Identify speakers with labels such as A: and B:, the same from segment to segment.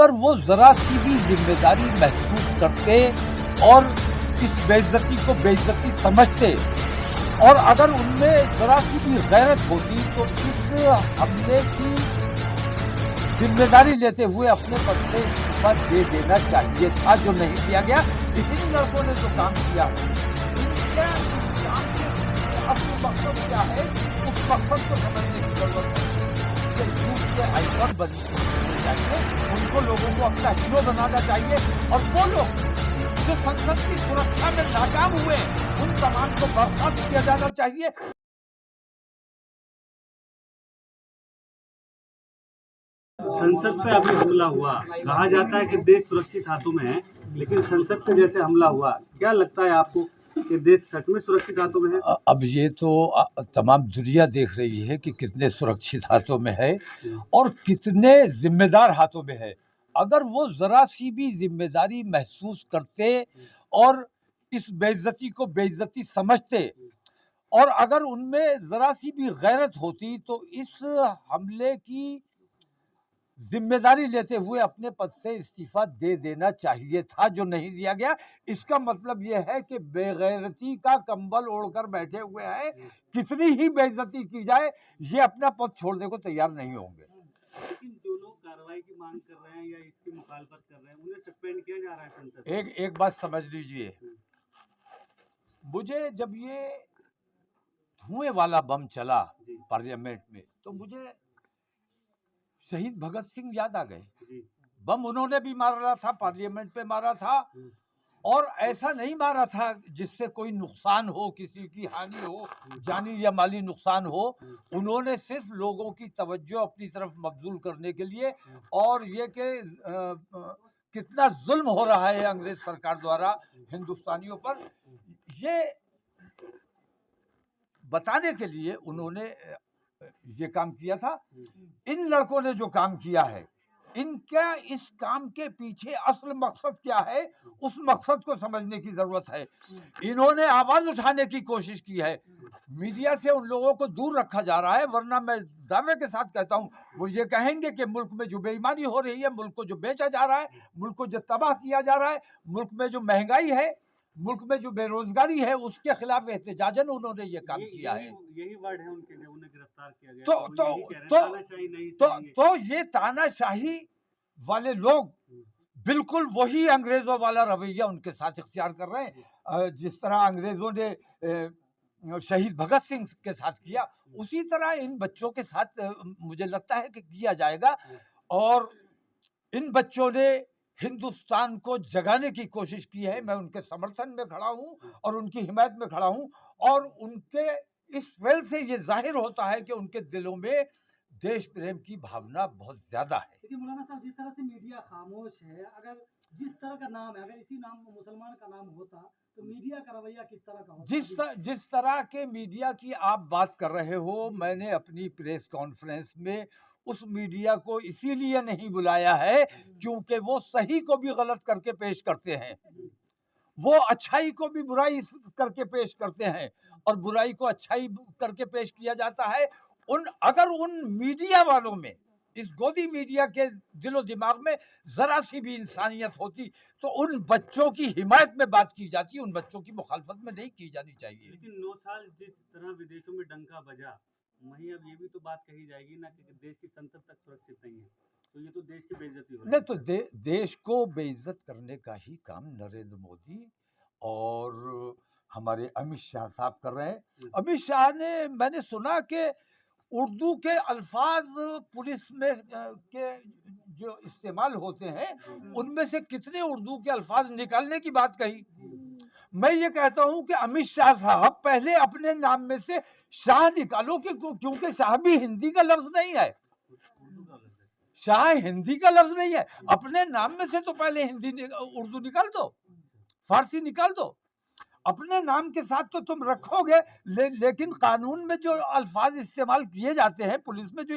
A: अगर वो जरा सी भी जिम्मेदारी महसूस करते और इस बेइज्जती को बेइज्जती समझते और अगर उनमें जरा सी भी गैरत होती तो इस हमले की जिम्मेदारी लेते हुए अपने पद से इस्तीफा दे देना चाहिए था, जो नहीं किया गया। इन लड़कों ने जो काम किया है, इनका इस काम के असली मकसद क्या है, उस मकसद को समझने की जरूरत है। झूठ के आइकॉन बनने चाहिए, उनको लोगों को अपना हीरो बनाना चाहिए, और वो लोग जो संसद की सुरक्षा में नाकाम हुए उन तमाम को बर्खास्त किया जाना चाहिए।
B: संसद पे अभी हमला हुआ, कहा जाता है कि देश सुरक्षित हाथों में है, लेकिन संसद पे जैसे हमला हुआ, क्या लगता है आपको कि देश सच में सुरक्षित हाथों में है?
A: अब ये तो तमाम दुनिया देख रही है कि कितने सुरक्षित हाथों में है और कितने जिम्मेदार हाथों में है। अगर वो जरा सी भी जिम्मेदारी महसूस करते और इस बेइज्जती को बेइज्जती समझते और अगर उनमें जरा सी भी गैरत होती तो इस हमले की जिम्मेदारी लेते हुए अपने पद से इस्तीफा दे देना चाहिए था, जो नहीं दिया गया। इसका मतलब यह है कि बेगैरती का कंबल ओढ़कर बैठे हुए हैं, कितनी ही बेइज्जती की जाए ये अपना पद छोड़ने को तैयार नहीं होंगे।
B: लेकिन जो लोग कार्रवाई की मांग कर रहे हैं या इसकी मुखालफत कर रहे हैं, उन्हें सस्पेंड किया जा रहा है संसद।
A: एक बात समझ लीजिए, मुझे जब ये धुएं वाला बम चला पार्लियामेंट में तो मुझे शहीद भगत सिंह याद आ गए। बम उन्होंने भी मारा था, पार्लियामेंट पे मारा था, और ऐसा नहीं मारा था जिससे कोई नुकसान हो, किसी की हानि हो, जानी या माली नुकसान हो। उन्होंने सिर्फ लोगों की तवज्जो अपनी तरफ मबजूल करने के लिए, और ये कि कितना जुल्म हो रहा है अंग्रेज सरकार द्वारा हिंदुस्तानियों पर, ये बताने के लिए उन्होंने ये काम किया था। इन लड़कों ने जो काम किया है, इनका इस काम के पीछे असल मकसद क्या है, उस मकसद को समझने की जरूरत है। इन्होंने आवाज उठाने की कोशिश की है, मीडिया से उन लोगों को दूर रखा जा रहा है, वरना मैं दावे के साथ कहता हूं वो ये कहेंगे कि मुल्क में जो बेईमानी हो रही है, मुल्क को जो बेचा जा रहा है, मुल्क को जो तबाह किया जा रहा है, मुल्क में जो महंगाई है, मुल्क में जो बेरोजगारी है, उसके खिलाफ एहतजाजन उन्होंने ये काम किया है।
B: यही वर्ड है उनके लिए, उन्हें गिरफ्तार किया गया।
A: तो ये तानाशाही वाले लोग बिल्कुल वही अंग्रेजों वाला रवैया उनके साथ इख्तियार कर रहे हैं। जिस तरह अंग्रेजों ने शहीद भगत सिंह के साथ किया, उसी तरह इन बच्चों के साथ मुझे लगता है कि किया जाएगा। और इन बच्चों ने हिंदुस्तान को जगाने की कोशिश की है। मैं उनके समर्थन में खड़ा हूं और उनकी हिमायत में खड़ा हूं, और उनके इस फेल से ये जाहिर होता है कि उनके दिलों में देश प्रेम की भावना बहुत ज्यादा है।
C: लेकिन मौलाना साहब, जिस तरह से मीडिया खामोश है, अगर जिस तरह का नाम है, अगर इसी नाम मुसलमान का नाम होता तो मीडिया का रवैया किस तरह का होता?
A: जिस तरह के मीडिया की आप बात कर रहे हो, मैंने अपनी प्रेस कॉन्फ्रेंस में उस मीडिया को इसीलिए नहीं बुलाया है क्योंकि वो सही को भी गलत करके पेश करते हैं, वो अच्छाई को भी बुराई करके पेश करते हैं, और बुराई को अच्छाई करके पेश किया जाता है। अगर उन मीडिया वालों में, इस गोदी मीडिया के दिलो दिमाग में जरा सी भी इंसानियत होती तो उन बच्चों की हिमायत में बात की जाती, उन बच्चों की मुखालफत में नहीं की जानी चाहिए।
B: लेकिन 9 साल जिस तरह विदेशों में डंका बजा, वहीं अब ये भी तो बात कही जाएगी ना कि देश की संसद तक सुरक्षित नहीं है, तो ये तो देश की बेइज्जती हो रही है।
A: नहीं तो देश को बेइज्जत करने का ही काम नरेंद्र मोदी और हमारे अमित शाह साहब कर रहे हैं। अमित शाह ने, मैंने सुना कि उर्दू के अल्फाज पुलिस में के जो इस्तेमाल होते हैं उनमें से कितने उर्दू के अल्फाज निकालने की बात कही। मैं ये कहता हूं कि अमित शाह साहब पहले अपने नाम में से शाह निकालो, क्योंकि शाह भी हिंदी का लफ्ज नहीं है, शाह हिंदी का लफ्ज नहीं है। अपने नाम में से तो पहले उर्दू निकाल दो, फारसी निकाल दो। अपने नाम के साथ तो तुम रखोगे, लेकिन कानून में जो अल्फाज इस्तेमाल किए जाते हैं, पुलिस में जो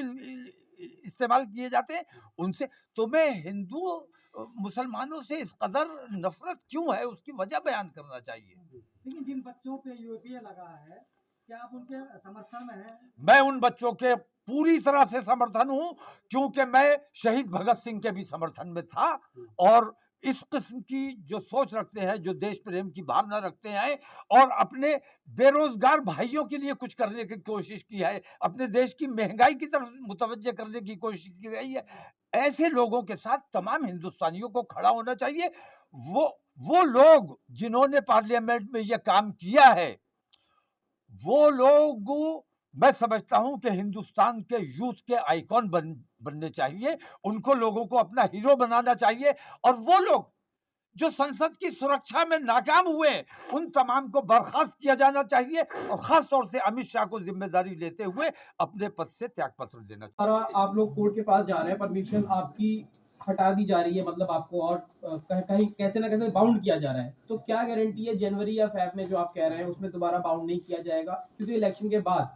A: इस्तेमाल किए जाते हैं, उनसे तुम्हें हिंदू मुसलमानों से इस कदर नफरत क्यों है, उसकी वजह बयान करना चाहिए।
C: लेकिन जिन बच्चों पे यूपीए लगा है, क्या आप उनके समर्थन में हैं?
A: मैं उन बच्चों के पूरी तरह से समर्थन हूं, क्योंकि मैं शहीद भगत सिंह के भी समर्थन में था और इस किस्म की जो सोच रखते हैं, जो देश प्रेम की भावना रखते हैं और अपने बेरोजगार भाइयों के लिए कुछ करने की कोशिश की है, अपने देश की महंगाई की तरफ मुतवज्जे करने की कोशिश की गई है, ऐसे लोगों के साथ तमाम हिंदुस्तानियों को खड़ा होना चाहिए। वो लोग जिन्होंने पार्लियामेंट में यह काम किया है, वो लोग मैं समझता हूं कि हिंदुस्तान के यूथ के आइकॉन बनने चाहिए, उनको लोगों को अपना हीरो बनाना चाहिए और वो लोग जो संसद की सुरक्षा में नाकाम हुए, उन तमाम को बर्खास्त किया जाना चाहिए और खास तौर से अमित शाह को जिम्मेदारी लेते हुए अपने पद से त्यागपत्र देना चाहिए।
D: और आप लोग कोर्ट के पास जा रहे हैं, परमिशन आपकी हटा दी जा रही है, मतलब आपको और कहीं कैसे ना कैसे बाउंड किया जा रहा है, तो क्या गारंटी है जनवरी या फेब में जो आप कह रहे हैं उसमें दोबारा बाउंड नहीं किया जाएगा? क्योंकि इलेक्शन के बाद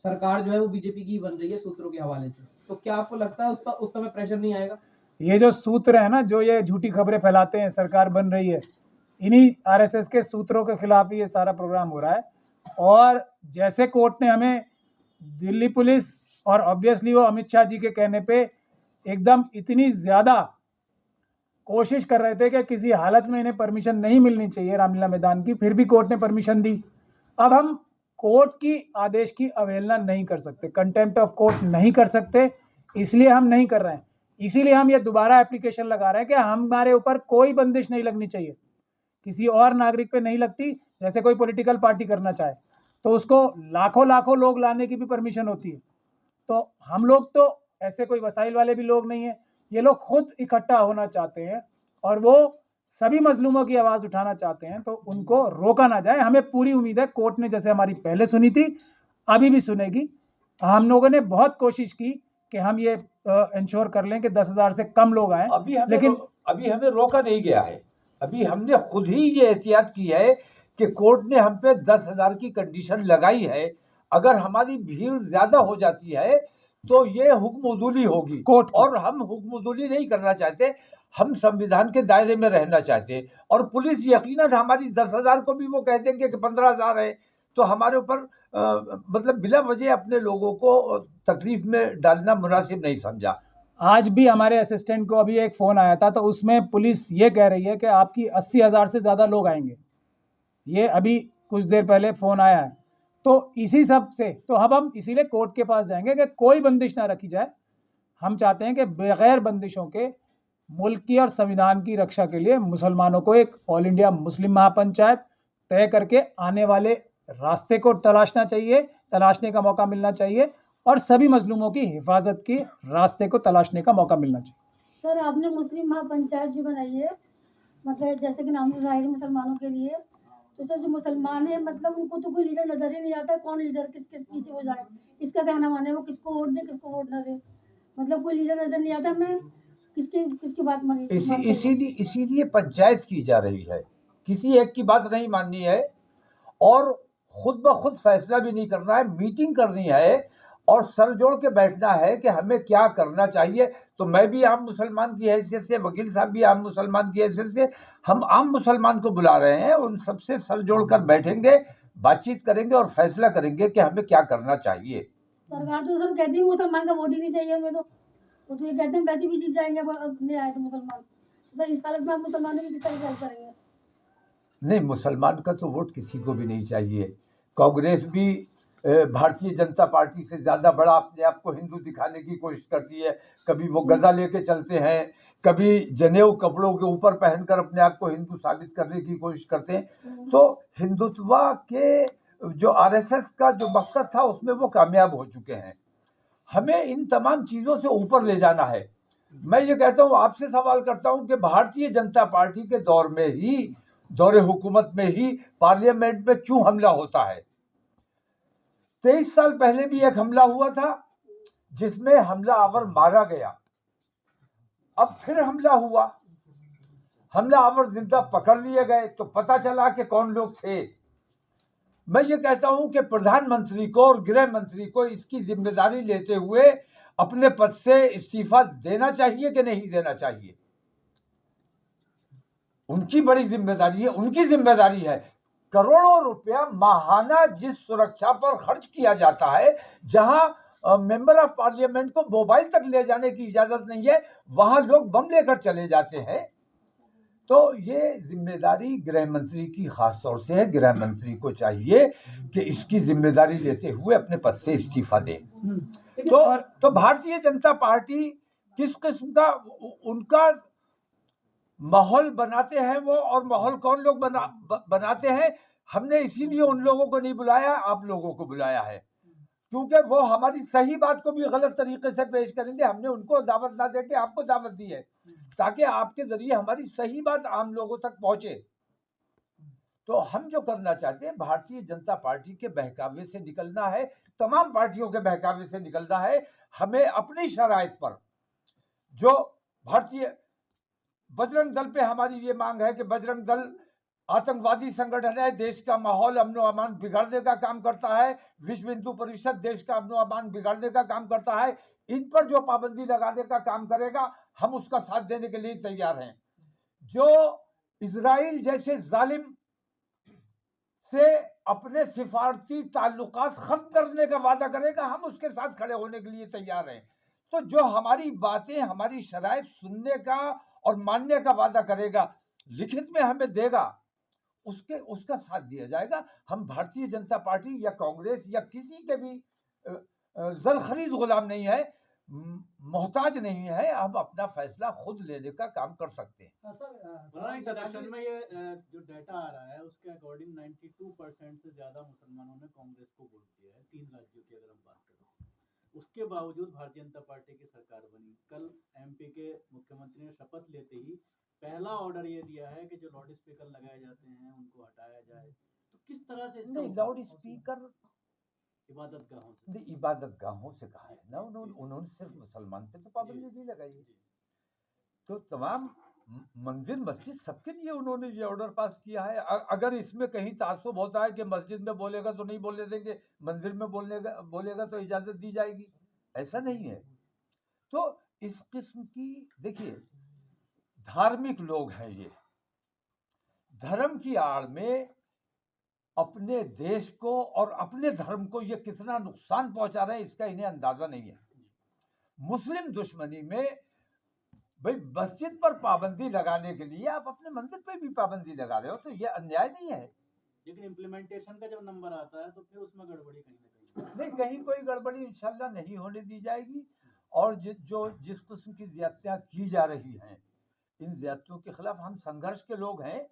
D: सरकार जो है वो बीजेपी की बन रही है सूत्रों के हवाले से, तो क्या आपको लगता है उस समय प्रेशर नहीं आएगा?
E: ये जो सूत्र है ना, जो ये झूठी खबरें फैलाते हैं सरकार बन रही है, इन्हीं आरएसएस के सूत्रों के खिलाफ ही ये सारा प्रोग्राम हो रहा है। और जैसे कोर्ट ने हमें दिल्ली पुलिस और ऑब्वियसली वो अमित शाह जी के कहने पे एकदम इतनी ज़्यादा कोशिश कर रहे थे कि किसी हालत में इन्हें परमिशन नहीं मिलनी चाहिए रामलीला मैदान की, फिर भी कोर्ट ने परमिशन दी। अब हम कोर्ट की आदेश की अवहेलना नहीं कर सकते, कंटेम्प्ट ऑफ कोर्ट नहीं कर सकते, इसलिए हम नहीं कर रहे हैं। इसीलिए हम ये दोबारा एप्लीकेशन लगा रहे हैं कि हमारे ऊपर कोई बंदिश नहीं लगनी चाहिए, किसी और नागरिक पे नहीं लगती। जैसे कोई पॉलिटिकल पार्टी करना चाहे तो उसको लाखों लाखों लोग लाने की भी परमिशन होती है, तो हम लोग तो ऐसे कोई वसाइल वाले भी लोग नहीं है, ये लोग खुद इकट्ठा होना चाहते हैं और वो सभी मजलूमों की आवाज़ उठाना चाहते हैं, तो उनको रोका ना जाए। हमें पूरी उम्मीद है कोर्ट ने जैसे हमारी पहले सुनी थी अभी भी सुनेगी। हम लोगों ने बहुत कोशिश की कि हम ये इंश्योर कर लें कि 10,000 से कम लोग आए, लेकिन
A: अभी हमें रोका नहीं गया है। अभी हमने खुद ही ये एहतियात की है कि कोर्ट ने हम पे 10,000 की कंडीशन लगाई है। अगर हमारी भीड़ ज्यादा हो जाती है तो ये हुक्म-उदूली होगी
E: कोर्ट की।
A: और हम हुक्म-उदूली नहीं करना चाहते, हम संविधान के दायरे में रहना चाहते हैं। और पुलिस यकीनन हमारी 10,000 को भी वो कह देंगे कि 15,000 है, तो हमारे ऊपर मतलब बिला वजह अपने लोगों को तकलीफ में डालना मुनासिब नहीं समझा।
E: आज भी हमारे असिस्टेंट को अभी एक फ़ोन आया था, तो उसमें पुलिस ये कह रही है कि आपकी 80,000 से ज़्यादा लोग आएंगे। ये अभी कुछ देर पहले फ़ोन आया है। तो इसी सब से तो अब हम इसीलिए कोर्ट के पास जाएंगे कि कोई बंदिश ना रखी जाए। हम चाहते हैं कि बगैर बंदिशों के मुल्क की और संविधान की रक्षा के लिए मुसलमानों को एक ऑल इंडिया मुस्लिम महापंचायत तय करके आने वाले रास्ते को तलाशना चाहिए, तलाशने का मौका मिलना चाहिए और सभी मजलूमों की हिफाजत के रास्ते को तलाशने का मौका मिलना चाहिए।
F: सर, आपने मुस्लिम महापंचायत जो बनाई है, मतलब जैसे कि नाम से ज़ाहिर मुसलमानों के लिए, तो सर जो मुसलमान है मतलब उनको तो कोई लीडर नजर ही नहीं आता, कौन लीडर किसके पीछे हो जाए, इसका कहना माने वो किसको वोट दे किसको वोट ना दे, मतलब कोई लीडर नजर नहीं आता। मैं किसकी बात मानी?
A: इसीलिए पंचायत की जा रही है, किसी एक की बात नहीं माननी है और खुद ब खुद फैसला भी नहीं करना है, मीटिंग करनी है और सर जोड़ के बैठना है कि हमें क्या करना चाहिए। तो मैं भी आम मुसलमान की हैसियत से, वकील साहब भी आम मुसलमान की हैसियत से, हम आम मुसलमान को बुला रहे हैं, उन सबसे सर जोड़ कर बैठेंगे, बातचीत करेंगे और फैसला करेंगे कि हमें क्या करना चाहिए।
F: सरकार तो सर कहती है मुसलमान का वोट ही नहीं चाहिए हमें, तो वो तो ये कहते हैं वैसे भी जीत जाएंगे नहीं आए तो मुसलमान, तो सर इस हालत में आप मुसलमानों की किस तरह हेल्प करेंगे?
A: नहीं, मुसलमान का तो वोट किसी को भी नहीं चाहिए। कांग्रेस भी भारतीय जनता पार्टी से ज़्यादा बड़ा अपने आप को हिंदू दिखाने की कोशिश करती है। कभी वो गदा लेके चलते हैं, कभी जनेऊ कपड़ों के ऊपर पहनकर अपने आप को हिंदू साबित करने की कोशिश करते हैं। तो हिंदुत्व के जो आरएसएस का जो मकसद था उसमें वो कामयाब हो चुके हैं। हमें इन तमाम चीज़ों से ऊपर ले जाना है। मैं ये कहता हूँ, आपसे सवाल करता हूँ कि भारतीय जनता पार्टी के दौर में ही, दौरे हुकूमत में ही पार्लियामेंट में क्यों हमला होता है? 23 साल पहले भी एक हमला हुआ था जिसमें हमला आवर मारा गया, अब फिर हमला हुआ, हमला आवर जिंदा पकड़ लिए गए, तो पता चला कि कौन लोग थे। मैं ये कहता हूं कि प्रधानमंत्री को और गृह मंत्री को इसकी जिम्मेदारी लेते हुए अपने पद से इस्तीफा देना चाहिए कि नहीं देना चाहिए। उनकी बड़ी जिम्मेदारी है, उनकी जिम्मेदारी है। करोड़ों रुपया माहाना जिस सुरक्षा पर खर्च किया जाता है, जहां मेंबर ऑफ पार्लियामेंट को मोबाइल तक ले जाने की इजाजत नहीं है, वहां लोग बम लेकर चले जाते हैं। तो ये जिम्मेदारी गृह मंत्री की खास तौर से है। गृह मंत्री को चाहिए कि इसकी जिम्मेदारी लेते हुए अपने पद से इस्तीफा दे। तो भारतीय जनता पार्टी किस किस्म का उनका माहौल बनाते हैं वो, और माहौल कौन लोग बनाते हैं, हमने इसीलिए उन लोगों को नहीं बुलाया, आप लोगों को बुलाया है, क्योंकि वो हमारी सही बात को भी गलत तरीके से पेश करेंगे। हमने उनको दावत ना देके आपको दावत दी है, ताकि आपके जरिए हमारी सही बात आम लोगों तक पहुंचे। तो हम जो करना चाहते हैं, भारतीय जनता पार्टी के बहकावे से निकलना है, तमाम पार्टियों के बहकावे से निकलना है। हमें अपनी शराइत पर, जो भारतीय बजरंग दल पे हमारी ये मांग है कि बजरंग दल आतंकवादी संगठन है, देश का माहौल अमन व अमान बिगाड़ने का काम करता है, विश्व हिंदू परिषद देश का अमन व अमान बिगाड़ने का काम करता है, इन पर जो पाबंदी लगाने का काम करेगा, हम उसका साथ देने के लिए तैयार हैं। जो इजराइल जैसे जालिम से अपने सिफारती ताल्लुकात खत्म करने का वादा करेगा, हम उसके साथ खड़े होने के लिए तैयार हैं। तो जो हमारी बातें, हमारी शराइत सुनने का और मानने का वादा करेगा, लिखित में हमें देगा, उसका साथ दिया जाएगा। हम भारतीय जनता पार्टी या कांग्रेस या किसी के भी जर खरीद गुलाम नहीं है, मोहताज नहीं है। हम अपना फैसला खुद लेने का काम कर सकते हैं।
G: सर में ये जो डाटा आ रहा है उसके अकॉर्डिंग 92% से ज्यादा मुसलमानों ने कांग्रेस को वोट दिया है 3 राज्यों की अगर हम बात करें। उसके बावजूद भारतीय जनता पार्टी की सरकार बनी। कल एमपी के मुख्यमंत्री ने शपथ लेते ही पहला ऑर्डर ये दिया है कि जो लाउड स्पीकर लगाए जाते हैं उनको हटाया जाए। तो किस तरह से इसका
A: लाउड स्पीकर
G: इबादत गाहों से
A: कहा है ना उन्होंने सिर्फ मुसलमान पे तो पाबंदी नहीं लगाई है। तो तमाम मंदिर मस्जिद सबके लिए उन्होंने ये ऑर्डर पास किया है। अगर इसमें कहीं तासुब होता है कि मस्जिद में बोलेगा तो नहीं बोलने देंगे, मंदिर में बोलेगा तो इजाजत दी जाएगी, ऐसा नहीं है। तो इस किस्म की, देखिए धार्मिक लोग हैं, ये धर्म की आड़ में अपने देश को और अपने धर्म को ये कितना नुकसान पहुंचा रहे हैं, इसका इन्हें अंदाजा नहीं है। मुस्लिम दुश्मनी में भाई मस्जिद पर पाबंदी लगाने के लिए आप अपने मंदिर पर भी पाबंदी लगा रहे हो, तो ये अन्याय नहीं है।
G: लेकिन इम्प्लीमेंटेशन का जब नंबर आता है तो फिर उसमें गड़बड़ी कहीं ना कहीं
A: नहीं, कहीं कोई गड़बड़ी इंशाल्लाह नहीं होने दी जाएगी। और जिस किस्म की ज्यादतियां की जा रही हैं, इन ज्यादतियों के खिलाफ हम संघर्ष के लोग हैं,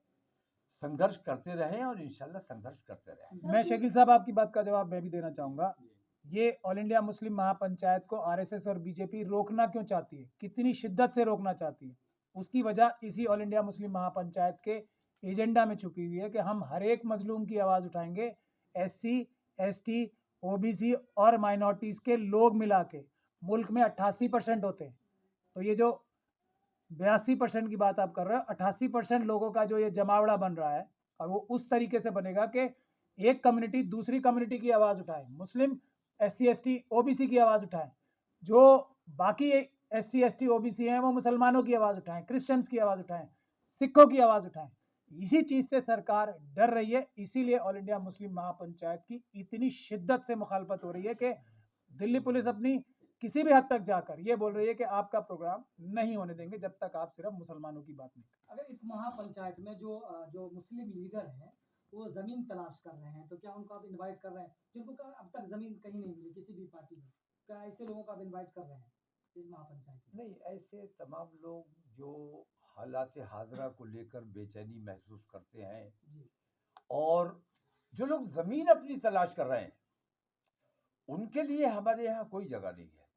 A: संघर्ष करते रहे और इंशाल्लाह संघर्ष करते रहे।
E: मैं शकील साहब आपकी बात का जवाब मैं भी देना चाहूंगा। ये ऑल इंडिया मुस्लिम महापंचायत को आरएसएस और बीजेपी रोकना क्यों चाहती है, कितनी शिद्दत से रोकना चाहती है, उसकी वजह इसी ऑल इंडिया मुस्लिम महापंचायत के एजेंडा में छुपी हुई है कि हम हर एक मजलूम की आवाज़ उठाएंगे। एससी, एसटी, ओबीसी और माइनॉरिटीज के लोग मिला के मुल्क में 88% होते हैं। तो ये जो 82% की बात आप कर रहे हो, 88% लोगों का जो ये जमावड़ा बन रहा है, और वो उस तरीके से बनेगा कि एक कम्युनिटी दूसरी कम्युनिटी की आवाज़ उठाए, मुस्लिम एससी एसटी ओबीसी की आवाज़ उठाएं, जो बाकी एससी एसटी ओबीसी हैं वो मुसलमानों की आवाज़ उठाएं, क्रिश्चियंस की आवाज़ उठाएं, सिखों की आवाज़ उठाएं। इसी चीज़ से सरकार डर रही है, इसीलिए ऑल इंडिया मुस्लिम महापंचायत की इतनी शिद्दत से मुखालफत हो रही है कि दिल्ली पुलिस अपनी किसी भी हद तक जाकर ये बोल रही है कि आपका प्रोग्राम नहीं होने देंगे जब तक आप सिर्फ मुसलमानों की बात नहीं।
C: अगर इस महापंचायत में जो मुस्लिम लीडर हैं वो जमीन तलाश कर रहे हैं, तो क्या उनको आप इनवाइट कर रहे हैं, जिनको अब तक जमीन कहीं नहीं मिली किसी भी पार्टी में, क्या ऐसे लोगों को आप इनवाइट कर रहे हैं इस महापंचायत में?
A: नहीं, ऐसे तमाम लोग जो हालात हाजरा को लेकर बेचैनी महसूस करते हैं और जो लोग जमीन अपनी तलाश कर रहे हैं, उनके लिए हमारे यहाँ कोई जगह नहीं है।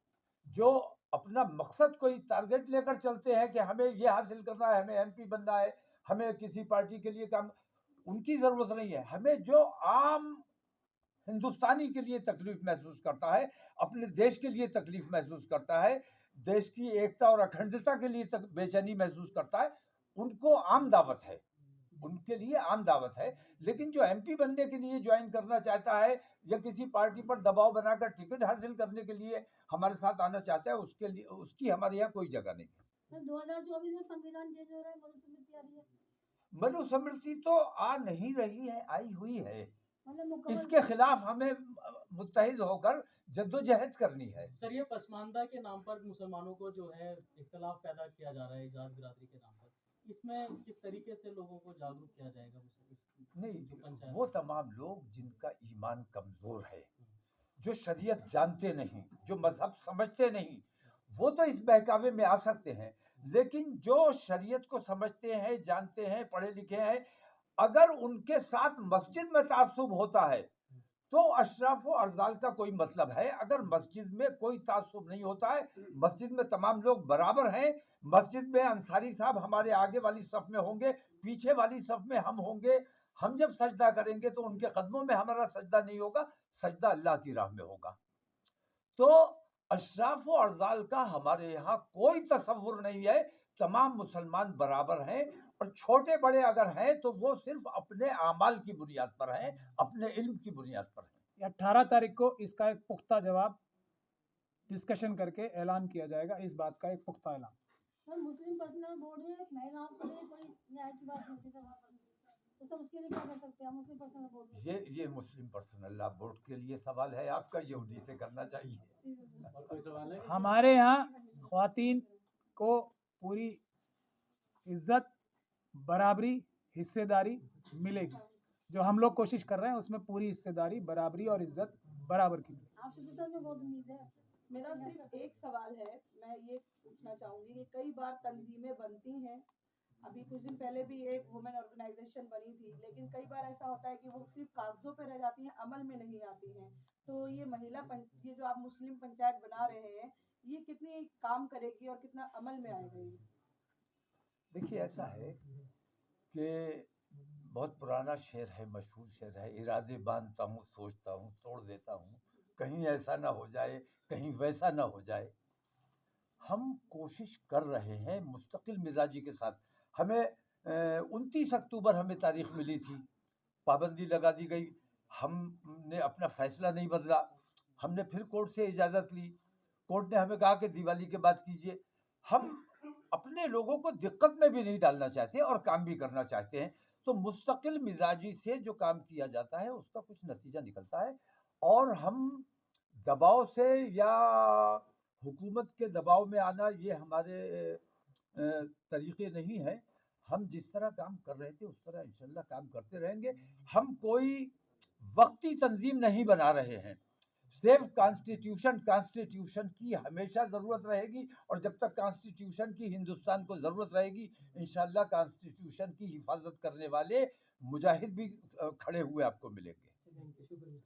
A: जो अपना मकसद कोई टारगेट लेकर चलते हैं कि हमें ये हासिल करना है, हमें एमपी बनना है, हमें किसी पार्टी के लिए काम, उनकी जरूरत नहीं है। हमें जो आम हिंदुस्तानी के लिए तकलीफ महसूस करता है, अपने देश के लिए तकलीफ महसूस करता है, देश की एकता और अखंडता के लिए बेचैनी महसूस करता है, उनको आम दावत है, उनके लिए आम दावत है। लेकिन जो एमपी बनने के लिए ज्वाइन करना चाहता है या किसी पार्टी पर दबाव बनाकर टिकट हासिल करने के लिए हमारे साथ आना चाहता है, उसके लिए उसकी हमारे यहाँ कोई जगह नहीं है।
F: 2024 में संविधान चेंज हो रहा है, मनुस्मृति आ रही है।
A: मनुस्मृति तो आ नहीं रही है, आई हुई है।
F: मतलब मुकम्मल
A: इसके खिलाफ हमें मुत्तहिद होकर जद्दोजहद करनी है।
H: सर ये पसमानदा के नाम पर मुसलमानों को जो है इख्तलाफ पैदा किया जा रहा है जात बिरादरी के नाम पर, इसमें किस तरीके से लोगों को जागरूक किया जाएगा? जो
A: नहीं,
H: पंचायत
A: वो तमाम लोग जिनका ईमान कमजोर है, जो शरीयत जानते नहीं, जो मजहब समझते नहीं, वो तो इस बहकावे में आ सकते हैं। लेकिन जो शरीयत को समझते हैं, जानते हैं, पढ़े लिखे हैं, अगर उनके साथ मस्जिद में तासुब होता है तो अशराफ व अरजाल का कोई मतलब है। अगर मस्जिद में कोई तासुब नहीं होता है, मस्जिद में तमाम लोग बराबर हैं, मस्जिद में अंसारी साहब हमारे आगे वाली सफ में होंगे, पीछे वाली सफ में हम होंगे, हम जब सजदा करेंगे तो उनके कदमों में हमारा सजदा नहीं होगा, सजदा अल्लाह की राह में होगा। तो अशराफ व अरजाल का हमारे यहाँ कोई तसव्वुर नहीं है। तमाम मुसलमान बराबर हैं, और छोटे बड़े अगर हैं तो वो सिर्फ अपने आमाल की बुनियाद पर हैं, अपने इल्म की बुनियाद पर हैं।
E: 18 तारीख को इसका एक पुख्ता जवाब डिस्कशन करके ऐलान किया जाएगा, इस बात का एक पुख्ता ऐलान।
F: सर मुस्लिम पर्सनल बोर्ड में महिलाओं के लिए कोई न्याय की बात नहीं थी सर वहाँ पर, तो सर उसके लिए क्या कर सकते हैं हम मुस्लिम पर्सनल बोर्ड में?
A: ये मुस्लिम पर्सनल लॉ बोर्ड के लिए सवाल है आपका, ये उन्हीं से करना चाहिए।
G: और कोई सवाल है?
E: हमारे यहाँ ख्वातीन को पूरी इज्जत, बराबरी, हिस्सेदारी मिलेगी। जो हम लोग कोशिश कर रहे हैं उसमें पूरी हिस्सेदारी, बराबरी और इज्जत बराबर की मिलेगी।
F: आपसे तो सर में बहुत उम्मीद है।
I: मेरा सिर्फ एक सवाल है, मैं ये पूछना चाहूंगी कि कई बार तंजीमें बनती हैं, अभी कुछ दिन पहले भी एक वुमेन ऑर्गेनाइजेशन बनी थी, लेकिन कई बार ऐसा होता है कि वो सिर्फ कागजों पे रह जाती हैं, अमल में नहीं आती हैं। तो ये ये जो आप मुस्लिम पंचायत बना रहे हैं, ये कितनी काम करेगी और कितना अमल में आएगा ये?
A: देखिए, ऐसा है कि बहुत पुराना शेर है, मशहूर शेर है, इरादे बांधता हूँ, सोचता हूँ, तोड़ देता हूँ, कहीं ऐसा ना हो जाए, कहीं वैसा ना हो जाए। हम कोशिश कर रहे हैं मुस्तकिल मिजाजी के साथ। हमें 29 अक्टूबर हमें तारीख मिली थी, पाबंदी लगा दी गई, हमने अपना फैसला नहीं बदला, हमने फिर कोर्ट से इजाज़त ली, कोर्ट ने हमें कहा कि दिवाली के बाद कीजिए। हम अपने लोगों को दिक्कत में भी नहीं डालना चाहते और काम भी करना चाहते हैं। तो मुस्तकिल मिजाजी से जो काम किया जाता है उसका कुछ नतीजा निकलता है, और हम दबाव से या हुकूमत के दबाव में आना ये हमारे तरीके नहीं है। हम जिस तरह काम कर रहे थे उस तरह इंशाल्लाह काम करते रहेंगे। हम कोई वक्ती तंजीम नहीं बना रहे हैं, सिर्फ कॉन्स्टिट्यूशन की हमेशा ज़रूरत रहेगी, और जब तक कॉन्स्टिट्यूशन की हिंदुस्तान को ज़रूरत रहेगी, इंशाल्लाह कॉन्स्टिट्यूशन की हिफाजत करने वाले मुजाहिद भी खड़े हुए आपको मिलेंगे।
D: शुक्रिया।